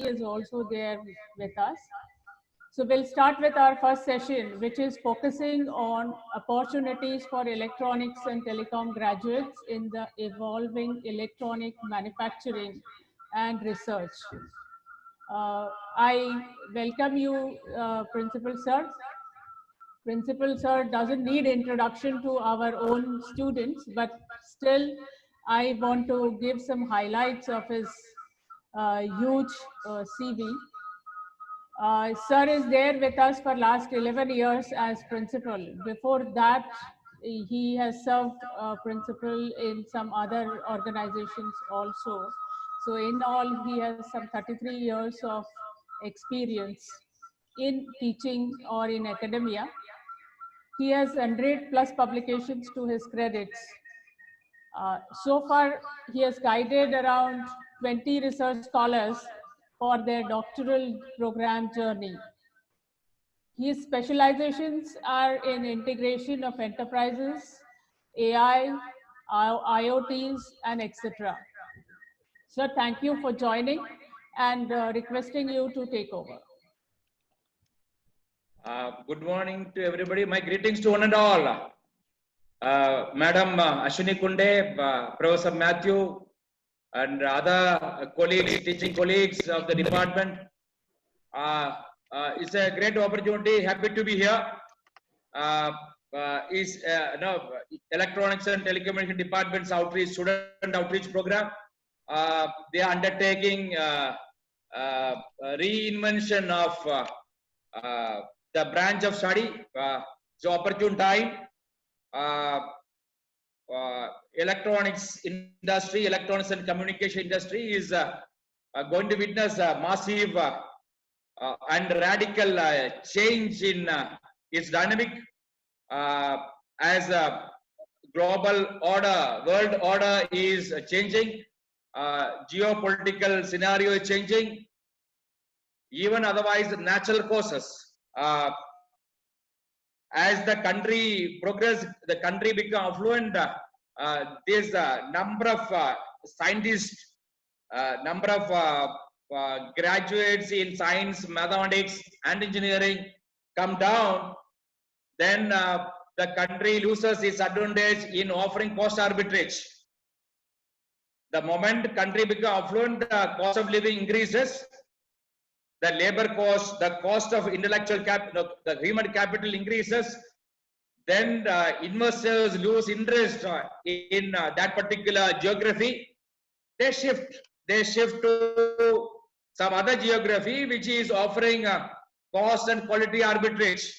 is also there with us. So we'll start with our first session, which is focusing on opportunities for electronics and telecom graduates in the evolving electronic manufacturing and research. I welcome you, Principal Sir. Principal Sir doesn't need introduction to our own students, but still I want to give some highlights of his huge CV. Sir is there with us for last 11 years as principal. Before that, he has served principal in some other organizations also. So in all, he has some 33 years of experience in teaching or in academia. He has 100 plus publications to his credits. So far, he has guided around 20 research scholars for their doctoral program journey. His specializations are in integration of enterprises, AI, IoTs, and etc. Sir, thank you for joining and requesting you to take over. Good morning to everybody. My greetings to one and all. Madam Ashwini Kunde, Professor Matthew, and other colleagues, teaching colleagues of the department. It's a great opportunity. Happy to be here. Electronics and Telecommunication Department's outreach, student outreach program. They are undertaking reinvention of the branch of study. So opportune time. Electronics industry, electronics and communication industry is going to witness a massive and radical change in its dynamic as a global order, world order is changing, geopolitical scenario is changing, even otherwise natural causes. As the country progresses, the country become affluent, there's a number of scientists, number of graduates in science, mathematics and engineering come down, then the country loses its advantage in offering cost arbitrage. The moment country become affluent, the cost of living increases, the labor cost, the cost of intellectual capital, the human capital increases, then investors lose interest in that particular geography. They shift to some other geography which is offering cost and quality arbitrage.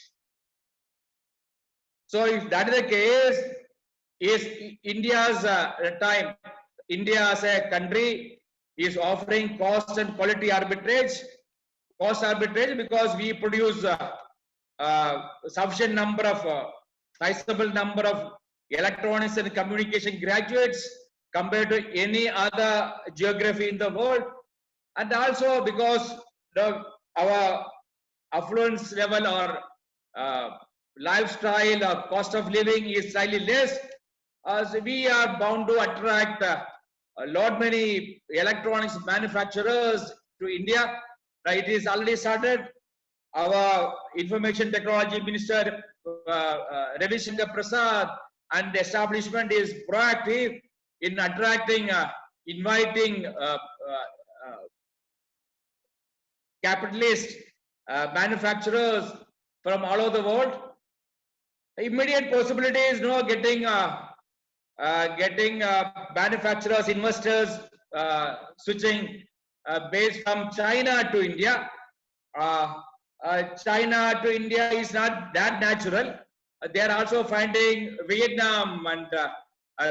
So if that is the case, is India's time, India as a country is offering cost and quality arbitrage. Cost arbitrage because we produce sufficient number of sizable number of electronics and communication graduates compared to any other geography in the world, and also because our affluence level or lifestyle or cost of living is slightly less, so we are bound to attract a lot many electronics manufacturers to India. It is already started. Our Information Technology Minister Ravi Shankar Prasad and the establishment is proactive in attracting, inviting capitalist manufacturers from all over the world. Immediate possibility is getting manufacturers, investors switching based from China to India. China to India is not that natural. They are also finding Vietnam and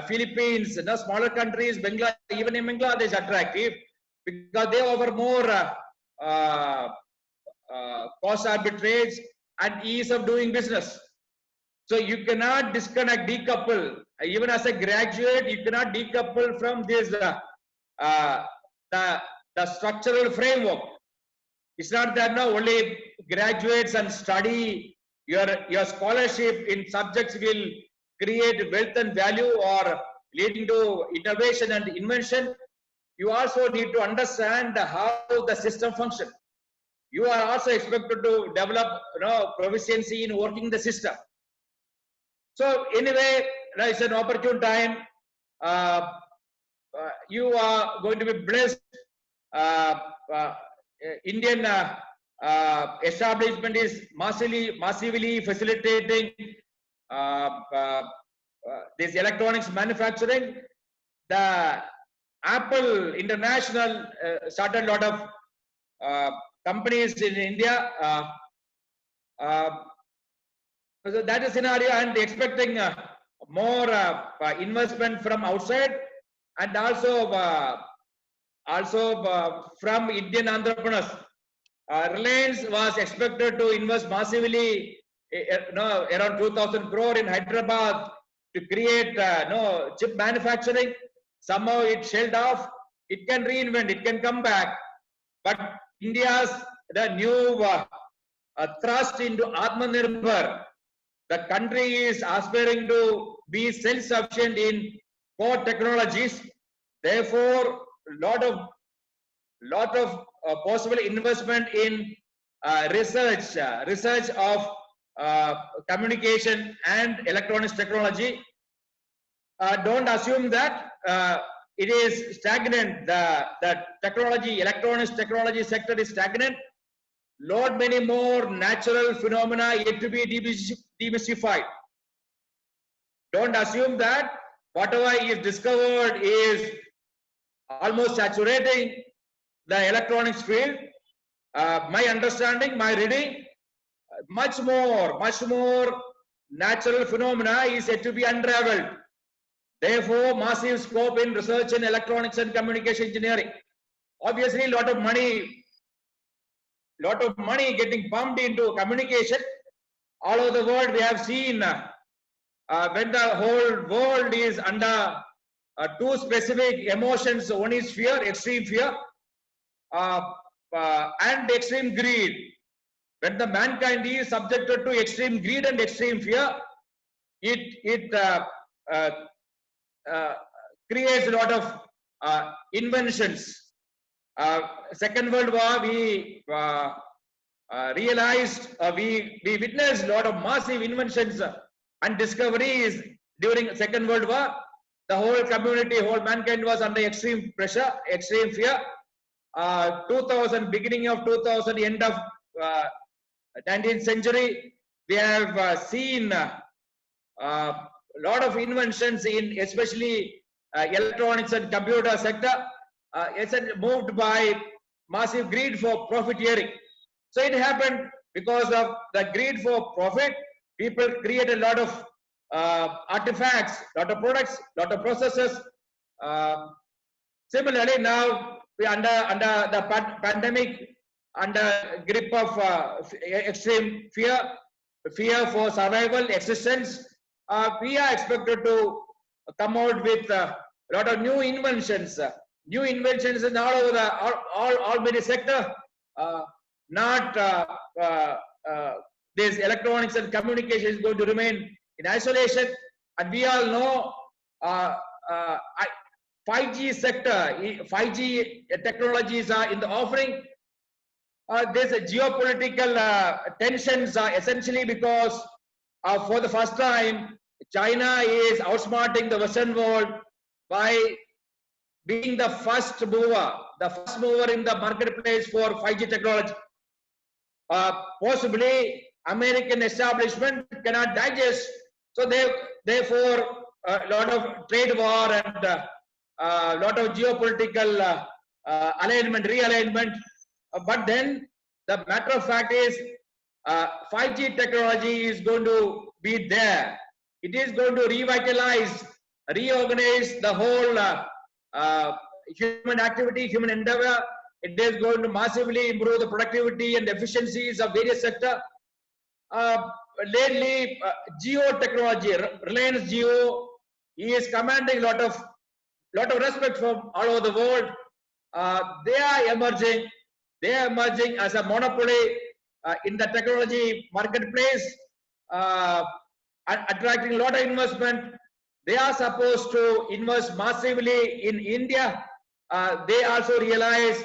Philippines, smaller countries, Bangladesh, even in Bangladesh attractive because they offer more cost arbitrage and ease of doing business. So you cannot disconnect, decouple. Even as a graduate, you cannot decouple from this the structural framework. It's not that now only graduates and study, your scholarship in subjects will create wealth and value or leading to innovation and invention. you also need to understand how the system functions. You are also expected to develop, proficiency in working the system. So anyway, it's an opportune time. You are going to be blessed. Indian establishment is massively facilitating this electronics manufacturing. The Apple International started a lot of companies in India. So that is scenario, and expecting more investment from outside, and also from Indian entrepreneurs. Reliance was expected to invest massively, around 2,000 crore in Hyderabad to create chip manufacturing. Somehow it shelled off. It can reinvent. It can come back. But India's the new thrust into Atmanirbhar. The country is aspiring to be self-sufficient in core technologies. Therefore, lot of possible investment in research of communication and electronics technology. Don't assume that it is stagnant. The electronics technology sector is stagnant. Lot many more natural phenomena yet to be demystified. Don't assume that whatever is discovered is almost saturating the electronics field. My understanding, my reading, much more natural phenomena is yet to be unraveled. Therefore, massive scope in research in electronics and communication engineering. Obviously, a lot of money getting pumped into communication. All over the world, we have seen when the whole world is under two specific emotions. One is fear, extreme fear, and extreme greed. When the mankind is subjected to extreme greed and extreme fear, it creates a lot of inventions. Second World War, we realized, we witnessed a lot of massive inventions and discoveries during Second World War. The whole community, whole mankind was under extreme pressure, extreme fear. 2000, beginning of 2000, end of 19th century, we have seen a lot of inventions in especially electronics and computer sector. It's moved by massive greed for profiteering. So it happened because of the greed for profit. People create a lot of artifacts, lot of products, lot of processes. Similarly, now we under the pandemic, under grip of extreme fear for survival, existence, we are expected to come out with a lot of new inventions. New inventions in all over the all many sector. Not this electronics and communication is going to remain in isolation, and we all know 5G sector, 5G technologies are in the offering. There's a geopolitical tensions are essentially because for the first time, China is outsmarting the Western world by being the first mover in the marketplace for 5G technology. Possibly, American establishment cannot digest, so therefore a lot of trade war and a lot of geopolitical realignment. But then the matter of fact is 5G technology is going to be there. It is going to revitalize, reorganize the whole human activity, human endeavor. It is going to massively improve the productivity and efficiencies of various sectors. Lately, Jio technology, Reliance Jio, is commanding a lot of respect from all over the world. They are emerging as a monopoly in the technology marketplace, attracting a lot of investment. They are supposed to invest massively in India. they also realize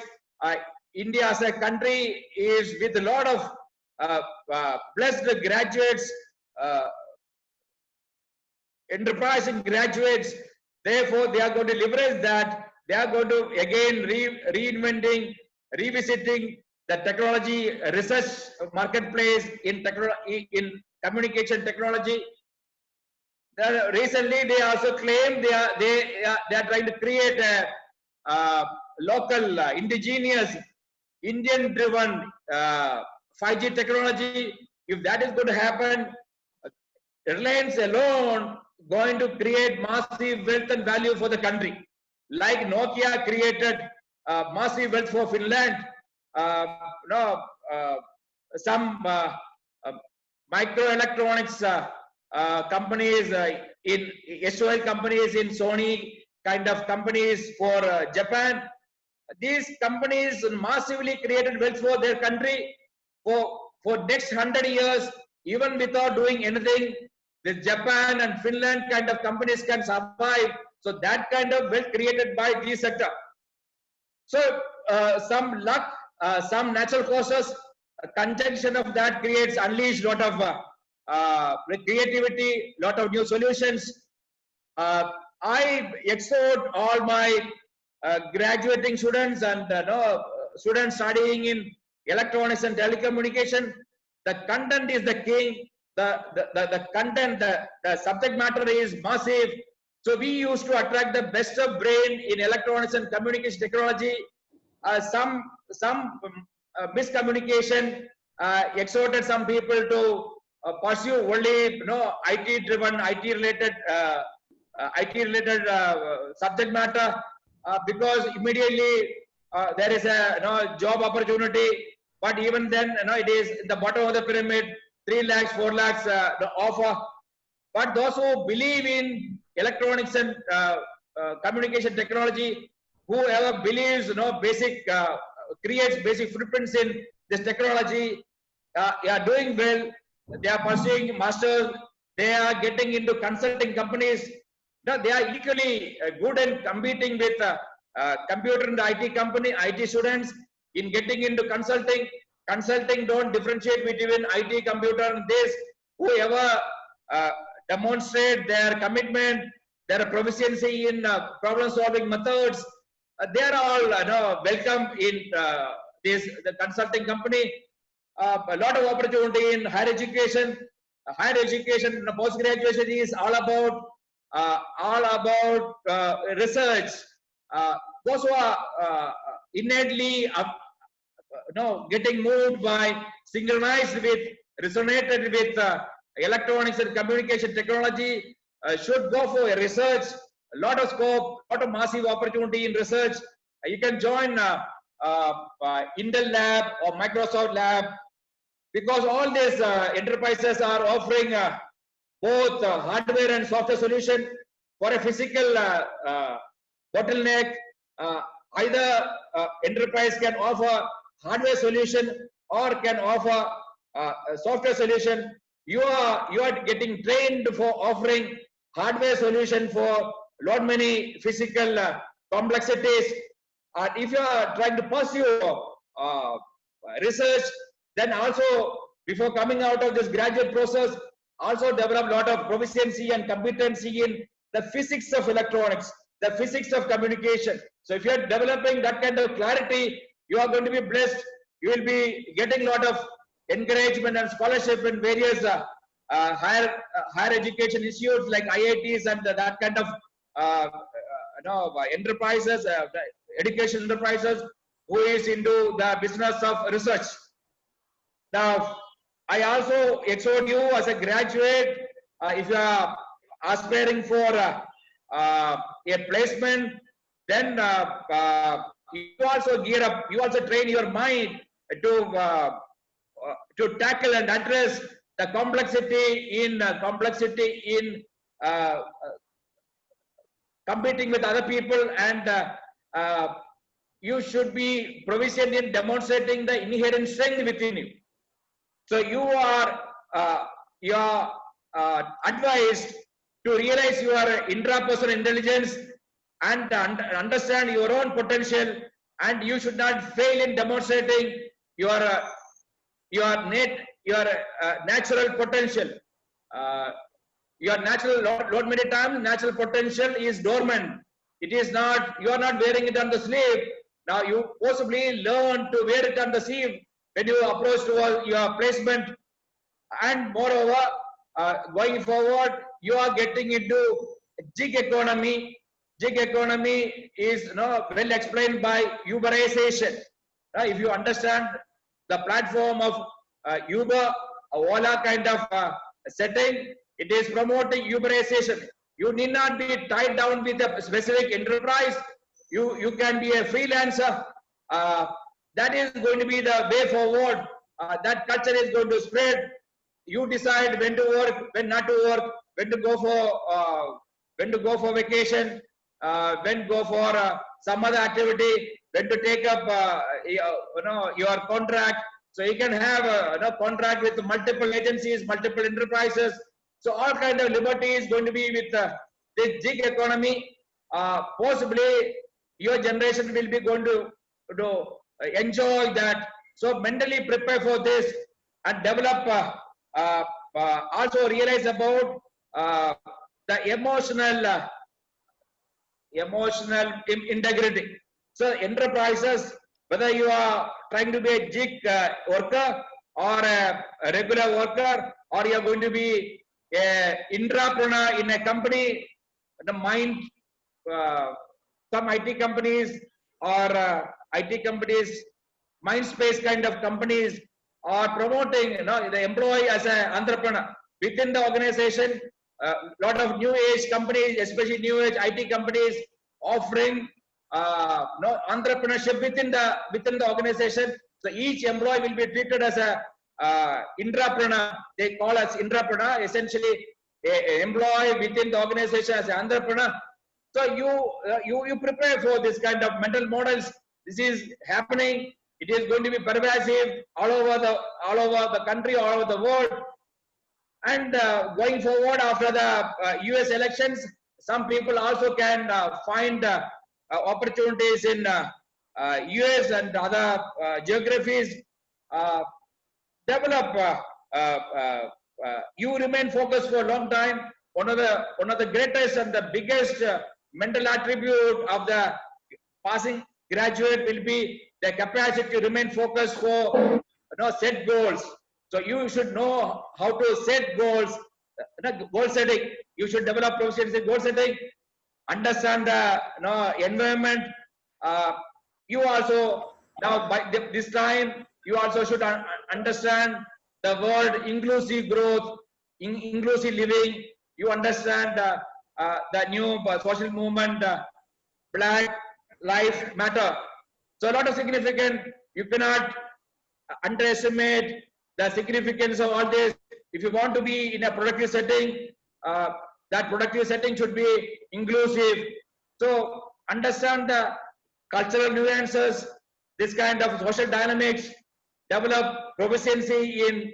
India as a country is with a lot of blessed graduates, enterprising graduates. Therefore, they are going to leverage that. They are going to again reinventing, revisiting the technology research marketplace in communication technology. Recently, they also claim they are trying to create a local indigenous Indian-driven 5G technology. If that is going to happen, Reliance alone going to create massive wealth and value for the country. Like Nokia created massive wealth for Finland. Some microelectronics companies in SOL companies in Sony kind of companies for Japan. These companies massively created wealth for their country for next 100 years, even without doing anything. The Japan and Finland kind of companies can survive. So that kind of wealth created by this sector. So some luck, some natural causes, a conjunction of that creates unleashed lot of creativity, lot of new solutions. I exhort all my graduating students and students studying in electronics and telecommunication. The content is the king. The content, the subject matter is massive. So we used to attract the best of brain in electronics and communication technology. Some miscommunication exhorted some people to pursue only IT driven, IT related subject matter because immediately there is a job opportunity. But even then, it is in the bottom of the pyramid. 3 lakhs, 4 lakhs the offer. But those who believe in electronics and communication technology, whoever believes, basic creates basic footprints in this technology, are doing well. They are pursuing masters. They are getting into consulting companies. They are equally good in competing with computer and IT students in getting into consulting. Consulting don't differentiate between IT, computer, and this. Whoever demonstrate their commitment, their proficiency in problem-solving methods, they are all welcome in the consulting company. A lot of opportunity in higher education. Higher education, post-graduation is all about research. Those who are innately getting moved by, synchronized with, resonated with electronics and communication technology should go for a research. A lot of scope, a lot of massive opportunity in research. You can join Intel Lab or Microsoft Lab, because all these enterprises are offering both hardware and software solution for a physical bottleneck. Either enterprise can offer hardware solution or can offer a software solution. You are getting trained for offering hardware solution for lot many physical complexities. If you are trying to pursue research, then also before coming out of this graduate process, also develop a lot of proficiency and competency in the physics of electronics, the physics of communication. So if you are developing that kind of clarity, you are going to be blessed. You will be getting a lot of encouragement and scholarship in various higher education institutes like IITs and that kind of enterprises, education enterprises who is into the business of research. Now, I also exhort you as a graduate, if you are aspiring for a placement, then you also gear up, you also train your mind to tackle and address the complexity in competing with other people, and you should be proficient in demonstrating the inherent strength within you. So you are advised to realize your intrapersonal intelligence and understand your own potential, and you should not fail in demonstrating your natural potential. Your natural lot many times natural potential is dormant. It is not, you are not wearing it on the sleeve. Now you possibly learn to wear it on the sleeve when you approach to your placement. And moreover, going forward, you are getting into gig economy. Gig economy is well explained by Uberization. If you understand the platform of Uber, Ola kind of setting, it is promoting Uberization. You need not be tied down with a specific enterprise. You can be a freelancer. That is going to be the way forward. That culture is going to spread. You decide when to work, when not to work, when to go for vacation, when go for some other activity, when to take up your contract. So you can have a contract with multiple agencies, multiple enterprises. So all kind of liberty is going to be with this gig economy. Possibly your generation will be going to enjoy that. So mentally prepare for this and develop. Also realize about the emotional integrity. So enterprises, whether you are trying to be a gig worker or a regular worker, or you are going to be a intrapreneur in a company, the mind, some IT companies or IT companies, Mindspace kind of companies are promoting the employee as an entrepreneur within the organization. Lot of new age companies, especially new age IT companies, offering entrepreneurship within the organization. So each employee will be treated as a intrapreneur. They call us intrapreneur, essentially a employee within the organization as an entrepreneur. So you prepare for this kind of mental models. This is happening. It is going to be pervasive all over the country, all over the world. And going forward after the US elections, some people also can find opportunities in US and other geographies. Develop. You remain focused for a long time. One of the greatest and the biggest mental attribute of the passing graduate will be the capacity to remain focused for set goals. So you should know how to set goals. Goal setting. You should develop proficiency in goal setting. Understand the environment. You also now by this time you also should understand the word inclusive growth, inclusive living. You understand the new social movement, Black Lives Matter. So a lot of significant. You cannot underestimate the significance of all this. If you want to be in a productive setting, that productive setting should be inclusive. So understand the cultural nuances, this kind of social dynamics, develop proficiency in,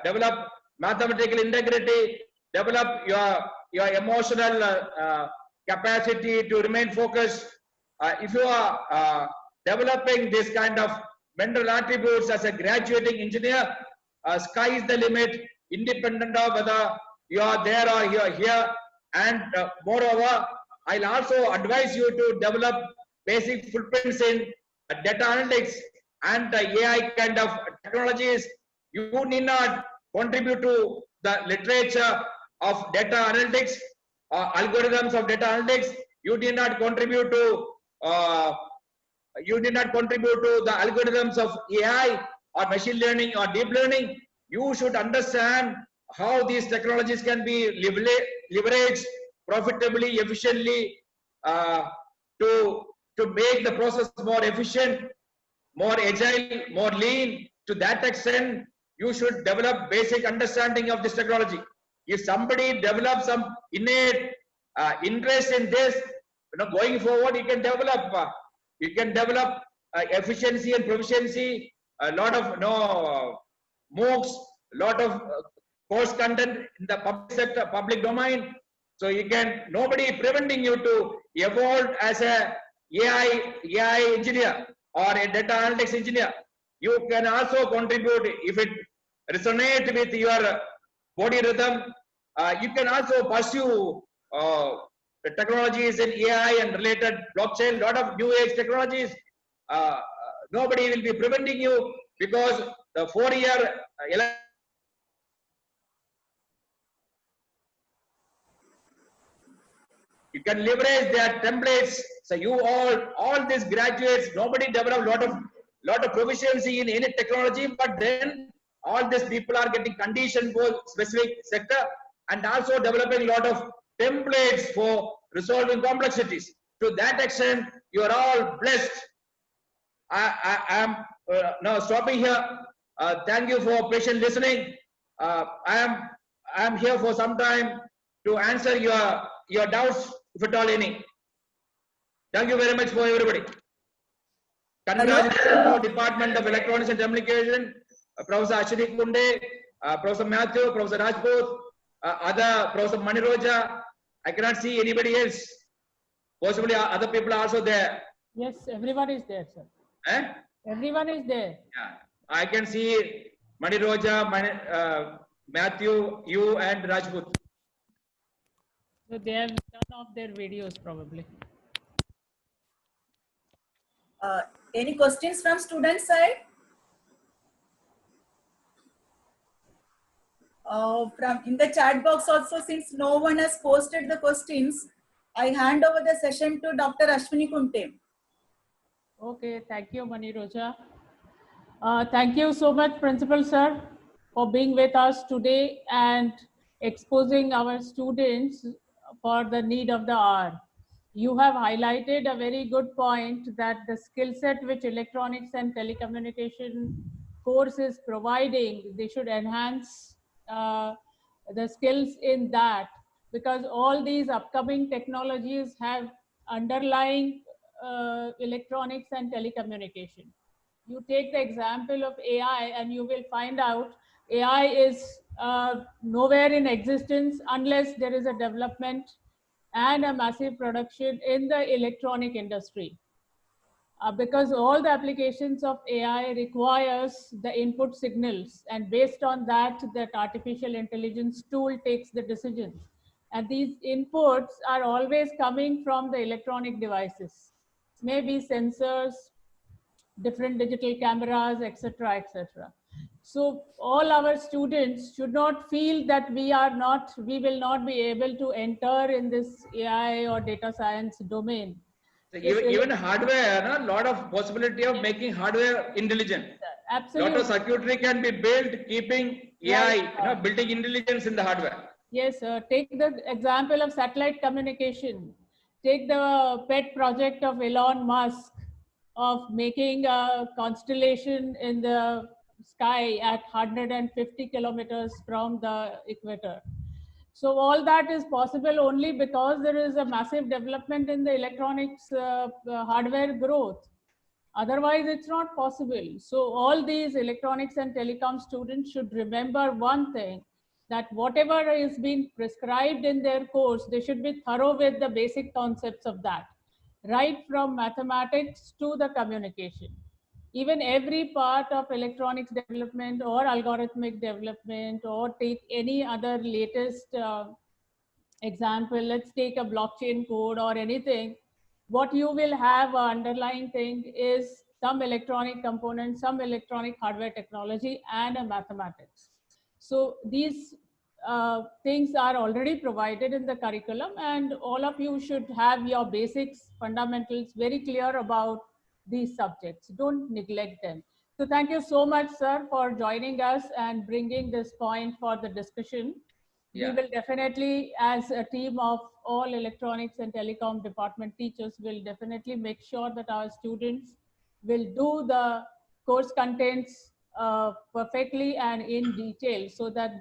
develop mathematical integrity, develop your emotional capacity to remain focused. If you are developing this kind of mental attributes as a graduating engineer, sky is the limit, independent of whether you are there or you are here. And moreover, I'll also advise you to develop basic footprints in data analytics and AI kind of technologies. You need not contribute to the literature of data analytics or algorithms of data analytics. You need not contribute to the algorithms of AI or machine learning or deep learning. You should understand how these technologies can be leveraged profitably, efficiently, to make the process more efficient, more agile, more lean. To that extent, you should develop basic understanding of this technology. If somebody develops some innate interest in this, going forward, you can develop efficiency and proficiency. A lot of MOOCs, a lot of course content in the public sector, public domain. So you can, nobody preventing you to evolved as a AI engineer or a data analytics engineer, you can also contribute if it resonates with your body rhythm. You can also pursue the technologies in AI and related blockchain, lot of new age technologies. Nobody will be preventing you because the 4-year you can leverage their templates. So you all these graduates, nobody develop lot of proficiency in any technology, but then all these people are getting conditioned for specific sector and also developing a lot of templates for resolving complexities. To that extent, you are all blessed. I am now stopping here. Thank you for patient listening. I am here for some time to answer your doubts, if at all any. Thank you very much for everybody. Congratulations to Department of Electronics and Communication, Professor Ashwini Kunde, Professor Matthew, Professor Rajput, other Professor Maniroja. I cannot see anybody else. Possibly other people are also there. Yes, everyone is there, sir. Eh? Everyone is there. Yeah, I can see Maniroja, Matthew, you and Rajput. So they have turned off their videos probably. Any questions from student side? From in the chat box also, since no one has posted the questions, I hand over the session to Dr. Ashwini Kunte. Okay, thank you, Maniroja. Thank you so much, Principal Sir, for being with us today and exposing our students for the need of the hour. You have highlighted a very good point that the skill set which electronics and telecommunication course is providing, they should enhance the skills in that, because all these upcoming technologies have underlying electronics and telecommunication. You take the example of AI and you will find out AI is nowhere in existence unless there is a development and a massive production in the electronic industry. Because all the applications of AI requires the input signals, and based on that, that artificial intelligence tool takes the decisions. And these inputs are always coming from the electronic devices, maybe sensors, different digital cameras, etc., etc. So all our students should not feel that we will not be able to enter in this AI or data science domain. So even hardware, a lot of possibility of making hardware intelligent. Absolutely. Lot of circuitry can be built, keeping AI, building intelligence in the hardware. Yes, take the example of satellite communication. Take the pet project of Elon Musk of making a constellation in the sky at 150 kilometers from the equator. So all that is possible only because there is a massive development in the electronics hardware growth. Otherwise, it's not possible. So all these electronics and telecom students should remember one thing, that whatever is being prescribed in their course, they should be thorough with the basic concepts of that, right from mathematics to the communication. Even every part of electronics development or algorithmic development, or take any other latest example, let's take a blockchain code or anything, what you will have underlying thing is some electronic component, some electronic hardware technology, and a mathematics. So these things are already provided in the curriculum, and all of you should have your basics, fundamentals very clear about these subjects. Don't neglect them. So thank you so much, sir, for joining us and bringing this point for the discussion. Yeah. We will definitely, as a team of all electronics and telecom department teachers, will definitely make sure that our students will do the course contents perfectly and in detail, so that they